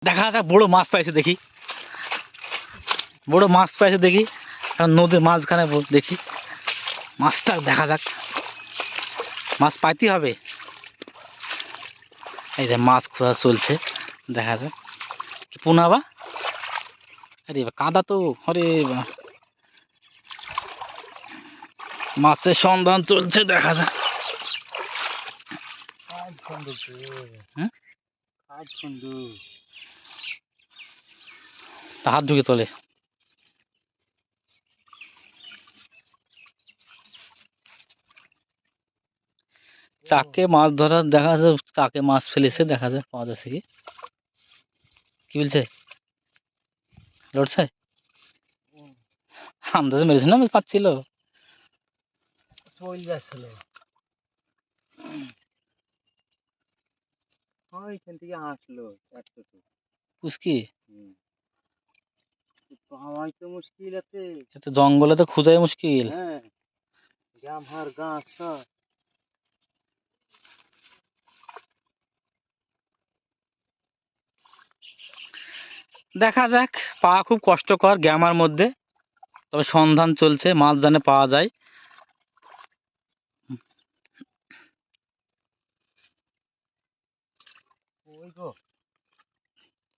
দেখা যাক বড় মাছ পাইছে দেখি, বড় মাছ পাইছে দেখি, নদীর মাঝখানে দেখি মাছটা, দেখা যাক মাছ পাইতে হবে। এই যে মাছ খোঁজা চলছে, দেখা যাক পোনা বা, আরে কাদা তো, আরে মাছের সন্ধান চলছে, দেখা যাক। হাত ঢুকে তোলে, চাকে মাছ ধরার, দেখা যাচ্ছে চাকে মাছ ফেলেছে, দেখা যাক পাওয়া যাচ্ছে কি। কি বলছে, লড়ছে, আন্দাজে মেরেছে না, পাচ্ছিল পুচকি। জঙ্গলে তো খুঁজাই মুশকিল। দেখা যাক, পাওয়া খুব কষ্টকর গ্যামার মধ্যে, তবে সন্ধান চলছে, মাছ জানে পাওয়া যায়।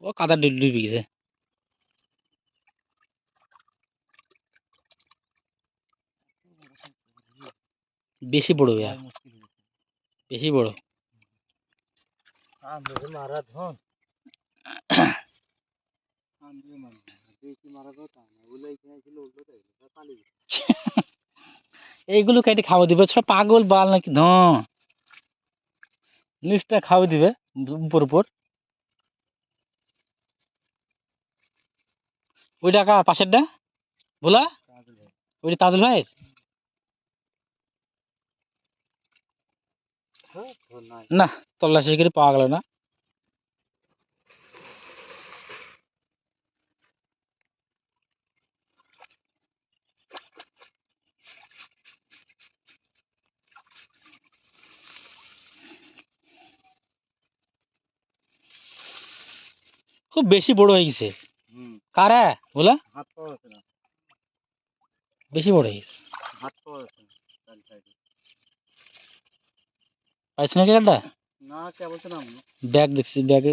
ও কাদা ডুবে গেছে, বেশি বড়, বেশি বড়। এইগুলো কেটে খাওয়া দিবে, সব পাগল বাল নাকি, নিচটা খাওয়া দিবে উপর উপর। ওই টাকা পাশেরটা বলা, ওই তাজুল ভাইয়ের। না, তল্লাশি করে পাওয়া গেল না। খুব বেশি বড় হয়ে গেছে, কারা বলা, বেশি বড় হয়ে গেছে। পাইছ নাকি একটা ব্যাগ দেখছি, ব্যাগে